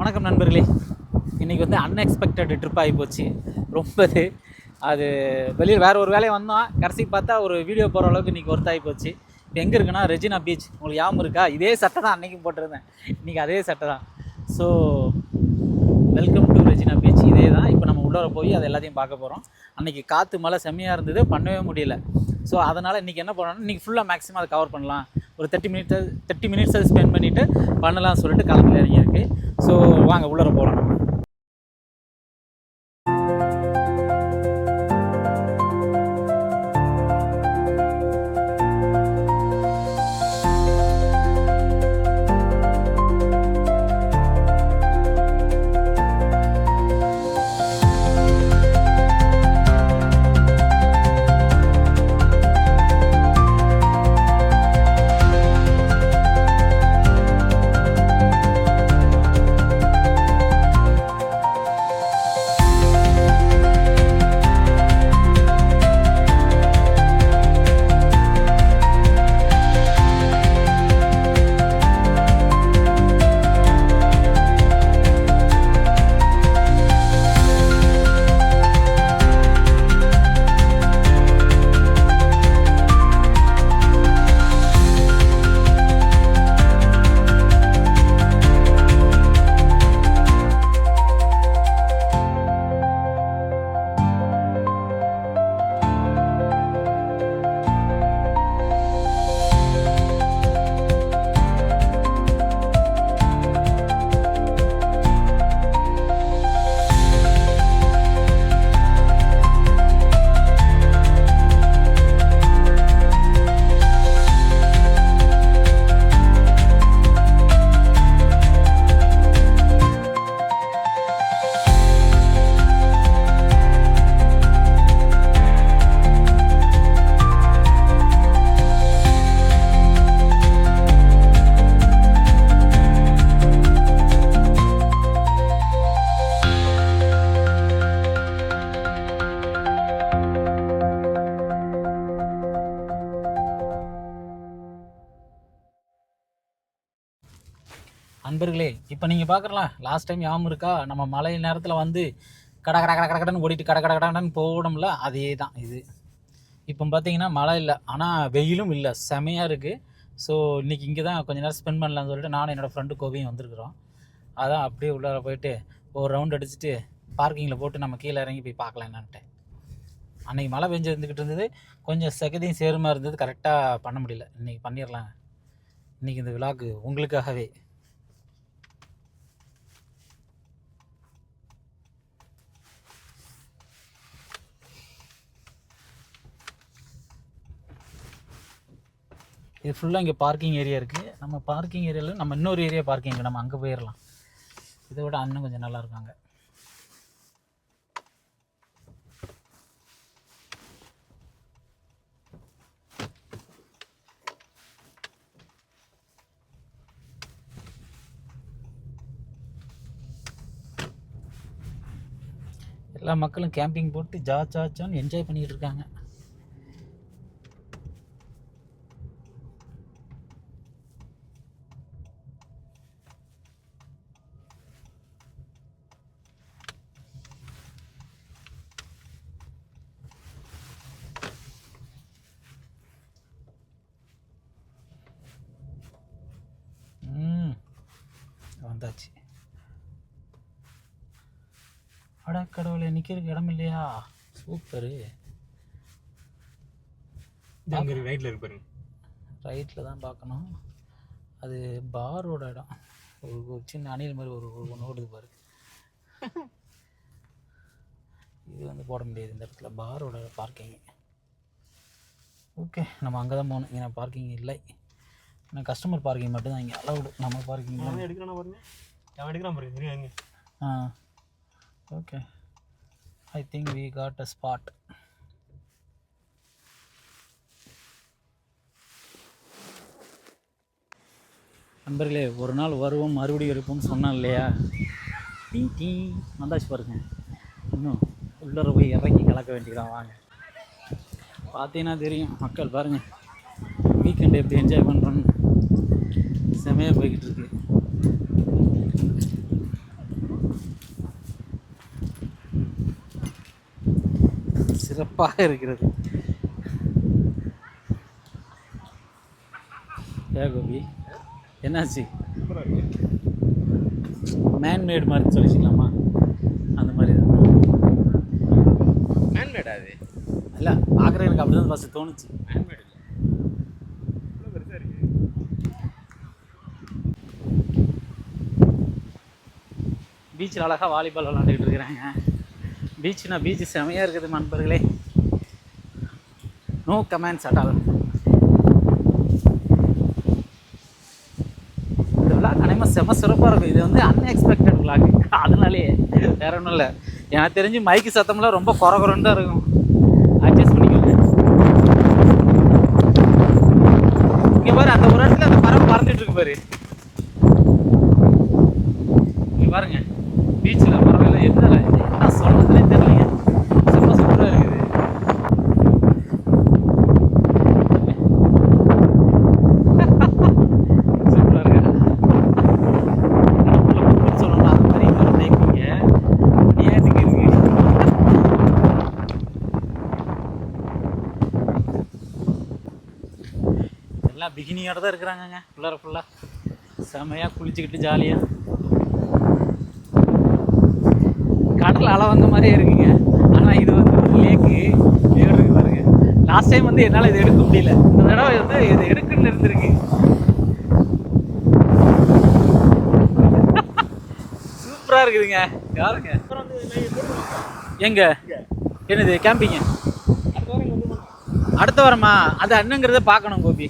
வணக்கம் நண்பர்களே. இன்றைக்கி வந்து அன்எக்ஸ்பெக்டட் ட்ரிப் ஆகி போச்சு. ரொம்பது அது வெளியில் வேறு ஒரு வேலையை வந்தோம். கடைசிக்கு பார்த்தா ஒரு வீடியோ போகிற அளவுக்கு இன்றைக்கி ஒர்த் ஆகி போச்சு. இப்போ எங்கே இருக்குன்னா ரெஜினா பீச். உங்களுக்கு ஞாபகம் இருக்கா? இதே சட்டை தான் அன்றைக்கும் போட்டிருந்தேன், இன்றைக்கி அதே சட்டை தான். So welcome to Regina beach. இதே தான். இப்போ நம்ம உள்ளே போய் அது எல்லாத்தையும் பார்க்க போகிறோம். அன்றைக்கி காற்று மழை செம்மையாக இருந்தது, பண்ணவே முடியல. ஸோ அதனால் இன்றைக்கி என்ன பண்ணணும்னா, இன்றைக்கி ஃபுல்லாக மேக்ஸிமம் அதை கவர் பண்ணலாம், ஒரு 30 மினிட்ஸ் அதை ஸ்பெண்ட் பண்ணிவிட்டு பண்ணலாம்னு சொல்லிட்டு கிளம்பி இறங்கியிருக்கு. ஸோ வாங்க உள்ளே போகலாம். நம்ம நண்பர்களே, இப்போ நீங்கள் பார்க்குறலாம், லாஸ்ட் டைம் ஞாபகம் இருக்கா? நம்ம மழை நேரத்தில் வந்து கடன்னு ஓடிட்டு கடன்னு போகணும்ல, அதே தான் இது. இப்போ பார்த்தீங்கன்னா மழை இல்லை, ஆனால் வெயிலும் இல்லை, செமையாக இருக்குது. ஸோ இன்றைக்கி இங்கே தான் கொஞ்சம் நேரம் ஸ்பெண்ட் பண்ணலான்னு சொல்லிட்டு நானும் என்னோடய ஃப்ரெண்டு கோவியும் வந்திருக்கிறோம். அதான் அப்படியே உள்ளார போயிட்டு ஒரு ரவுண்ட் அடிச்சுட்டு பார்க்கிங்கில் போட்டு நம்ம கீழே இறங்கி போய் பார்க்கலாம் என்னான்ட்டு. அன்றைக்கி மழை பெஞ்சு இருந்துக்கிட்டு இருந்தது, கொஞ்சம் செகதியும் சேருமா இருந்தது, கரெக்டாக பண்ண முடியல. இன்றைக்கி பண்ணிடலாம். இன்றைக்கி இந்த விழாக்கு உங்களுக்காகவே. இது ஃபுல்லாக இங்கே பார்க்கிங் ஏரியா இருக்குது. நம்ம பார்க்கிங் ஏரியாவில் நம்ம இன்னொரு ஏரியா பார்க்கிங், நம்ம அங்கே போயிடலாம். இதை விட அண்ணன் கொஞ்சம் நல்லா இருக்காங்க. எல்லா மக்களும் கேம்பிங் போட்டு ஜாச்சான்னு என்ஜாய் பண்ணிக்கிட்டு இருக்காங்க. வந்தாச்சு. அட கடவுளே, நிற்கிறதுக்கு இடம் இல்லையா? சூப்பரு. ரைட்டில் இருக்கு பாருங்க. ரைட்டில் தான் பார்க்கணும். அது பாரோட இடம். ஒரு சின்ன அணில் மாதிரி ஒரு ஒன்று ஓடுது பாரு. இது வந்து போட முடியாது இந்த இடத்துல, பாரோட பார்க்கிங். ஓகே, நம்ம அங்கே தான் போகணும். ஏன்னா பார்க்கிங் இல்லை, ஆனால் கஸ்டமர் பார்க்கிங் மட்டும்தான் இங்கே அலவுடு. நம்ம பார்க்கிங் எடுக்கிறான் பாருங்க, அவன் எடுக்கிறான் பாருங்க. Okay, I think we got a spot. நண்பர்களே, ஒரு நாள் வருவோம், மறுபடியும் இருப்போம்னு சொன்னேன் இல்லையா? டீ வந்தாச்சு பாருங்க. இன்னும் உள்ளர போய் இறங்கி கலக்க வேண்டியதான். வாங்க, பார்த்தீங்கன்னா தெரியும் மக்கள் பாருங்கள், வீக்கெண்டு எப்படி என்ஜாய் பண்ணுறோன்னு. செமையாக போய்கிட்டு இருக்கு. சிறப்பாக இருக்கிறது. ஏ கோபி என்னாச்சு? மேன்மேட் மாதிரி சொல்லிச்சிக்கலாமா? அந்த மாதிரி தான். மேன்மேடா அது? இல்லை, பார்க்குற எனக்கு அப்படி தான் ஃபஸ்ட்டு தோணுச்சு. மேன்மேட் இல்லை, இவ்வளோ பெருசாக இருக்கு. பீச்சில் அழகாக வாலிபால் விளாண்டுக்கிட்டு இருக்கிறாங்க. பீச்சுனா பீச்சு செமையாக இருக்குது நண்பர்களே. No comments at all. இந்த விளாக் அனைமா செம சிறப்பாக இருக்கும். இது வந்து அன்எக்ஸ்பெக்டட் விளாக், அதனாலேயே வேற ஒன்றும் இல்லை. எனக்கு தெரிஞ்சு மைக்கு சத்தம்லாம் ரொம்ப குறகுறன்னு தான் இருக்கும். அட்ஜஸ்ட் பண்ணிக்கோங்க. இங்கே பாரு, அந்த ஒரு இடத்துல அந்த பறவை பறந்துட்டு இருக்கு பாரு. இங்கே பாருங்க, பீச்சில் பறவைலாம் என்ன சொல்றதுனே தெரியலைங்க. செம்ம சூப்பராக இருக்குது. சூப்பராக இருக்கு. சொல்லணும் அது மாதிரி இன்னொரு டைப்பிங்க ஏதுக்கு இருக்கு. எல்லாம் பிகினியோட தான் இருக்கிறாங்கங்க. ஃபுல்லாக செமையாக குளிச்சுக்கிட்டு ஜாலியாக. கடல் அலை வந்த மாதிரியே இருக்குங்க. ஆனால் இது வந்து ஒரு லேக்கு இருக்கு பாருங்க. லாஸ்ட் டைம் வந்து என்னால் இதை எடுக்க முடியல. இந்த தடவை வந்து இது எடுக்குன்னு இருந்திருக்கு. சூப்பராக இருக்குதுங்க. யாருங்க எங்க என்னது கேம்பிங்க? அடுத்த வாரமா? அது என்னங்கிறத பார்க்கணும் கோபி.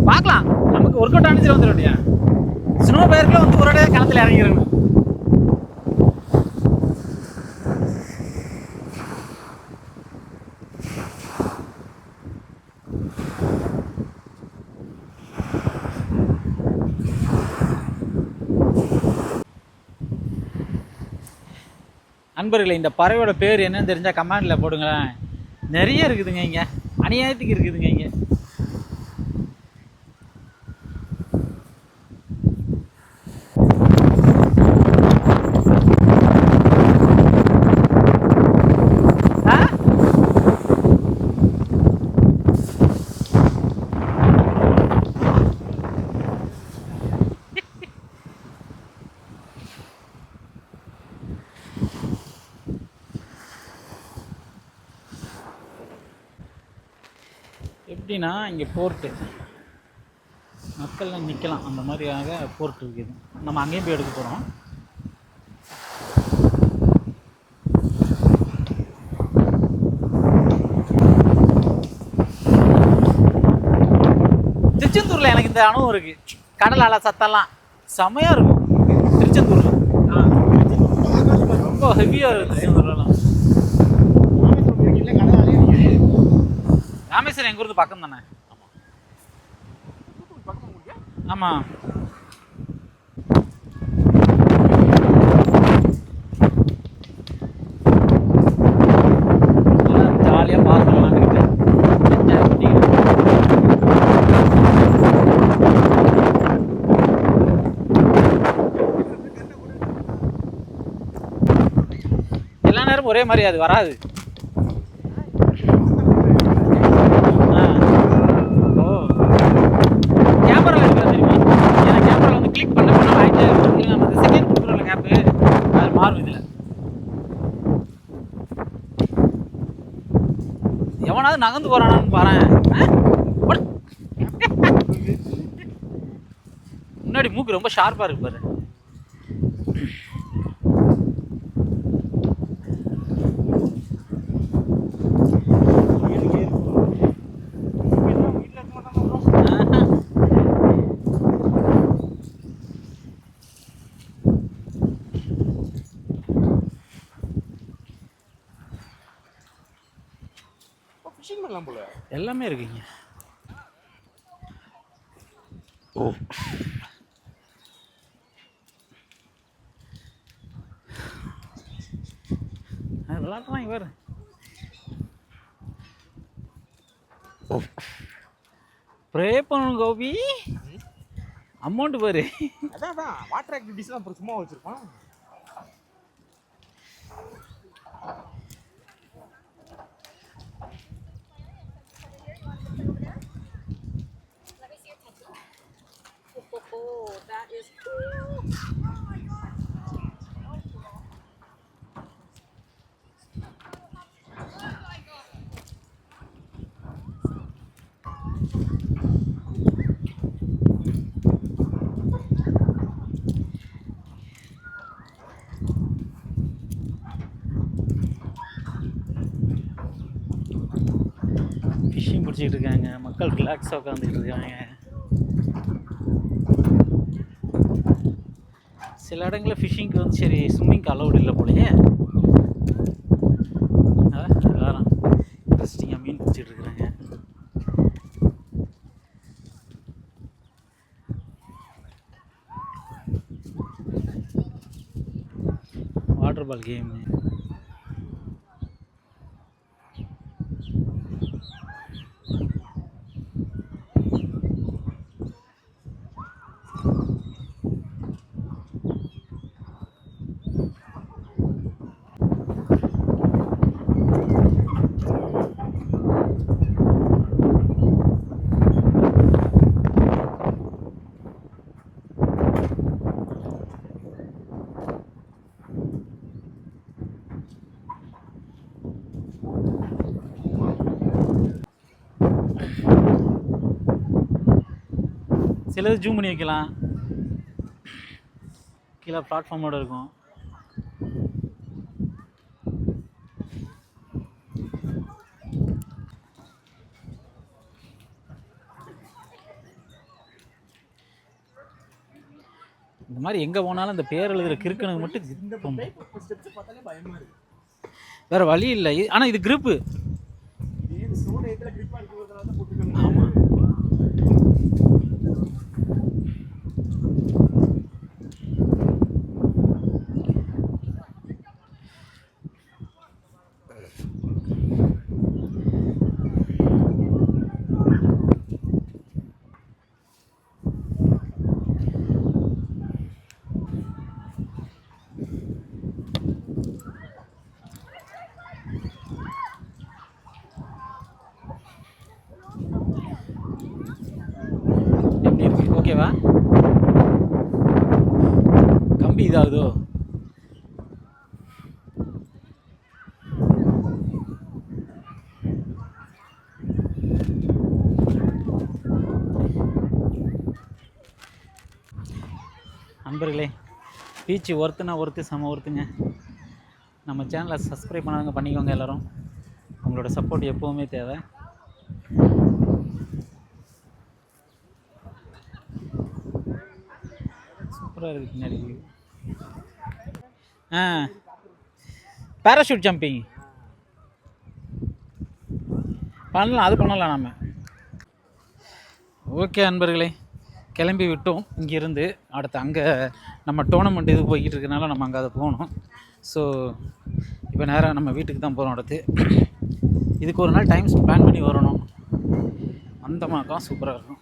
பார்க்கலாம், நமக்கு ஒர்க் அவுட் ஆனிச்சு வந்துடும் இல்லையா? ஸ்னோ பயருக்குள்ள வந்து ஒரு இடையே கிணத்துல இறங்கிடணும். நண்பர்களே, இந்த பறவையோட பேர் என்னன்னு தெரிஞ்சால் கமெண்டில் போடுங்களேன். நிறைய இருக்குதுங்க இங்கே, அநியாயத்துக்கு இருக்குதுங்க இங்கே. எப்படின்னா இங்கே போர்ட்டு, மக்கள்லாம் நிற்கலாம், அந்த மாதிரியாக போர்ட் இருக்குது. நம்ம அங்கேயும் போய் எடுக்க போகிறோம். திருச்செந்தூரில் எனக்கு இந்த அனுபவம் இருக்குது. கடல் அலை சத்தம்லாம் செம்மையாக இருக்கும் திருச்செந்தூரில். ரொம்ப ஹெவியாக இருக்கும் திருச்செந்தூர்லாம். ராமேஸ்வரம் எங்கள் ஊருக்கு பக்கம் தானே? ஆமாம். ஜாலியாக பார்க்கலாம். எல்லா நேரமும் ஒரே மாதிரி அது வராது. எவனாவது நகர்ந்து போறானான்னு பாறேன். முன்னாடி மூக்கு ரொம்ப ஷார்ப்பா இருக்கு பாரு. எல்லாமே இருக்குங்க. விளாட்லாம் இவர் ப்ரே பண்ணணும் கோபி. அமௌண்ட் பாரு. அதான் வாட்டர் ஆக்டிவிட்டிஸ்லாம் அப்புறம் சும்மா வச்சிருப்பான். Oh, that is cool. Fishing பிடிச்சிட்டு இருக்காங்க, மக்கள் ரிலாக்ஸாக உட்காந்துக்கிட்டு இருக்காங்க. சில இடங்களில் ஃபிஷ்ஷிங்க்கு வந்து சரி ஸ்விம்மிங்க்கு அலௌடு இல்லை போலயே. எல்லாரும் இன்ட்ரெஸ்டிங்காக மீன் பிடிச்சிட்டு இருக்கிறாங்க. Water ball game. சிலது ஜூம் பண்ணி வைக்கலாம், கீழே பிளாட்ஃபார்மோடு இருக்கும். இந்த மாதிரி எங்கே போனாலும் இந்த பேர் எழுதுகிற கிறுக்கனுக்கு மட்டும் வேறு வழி இல்லை. ஆனால் இது கிரிப்பு. ஆமாம், எப்படி இருக்கு? ஓகேவா? கம்பி இதாகுதோ? நண்பர்களே, பீச்சு ஒருத்து செம ஒருத்துங்க. நம்ம சேனலை சப்ஸ்கிரைப் பண்ணாதவங்க பண்ணிக்கோங்க. எல்லோரும் உங்களோட சப்போர்ட் எப்போவுமே தேவை. சூப்பராக இருக்குது பின்னாடி. பேராஷூட் ஜம்பிங் பண்ணலாம், அது பண்ணலாம் நம்ம. ஓகே நண்பர்களே, கிளம்பி விட்டோம் இங்கேருந்து. அடுத்து அங்கே நம்ம டோர்னமெண்ட் இது போய்கிட்டு இருக்கனால நம்ம அங்கே அதை போகணும். ஸோ இப்போ நேராக நம்ம வீட்டுக்கு தான் போகிறோம். அடுத்து இதுக்கு ஒரு நாள் டைம் ஸ்பெண்ட் பண்ணி வரணும். அந்த மாதிரி தான் சூப்பராக இருக்கும்.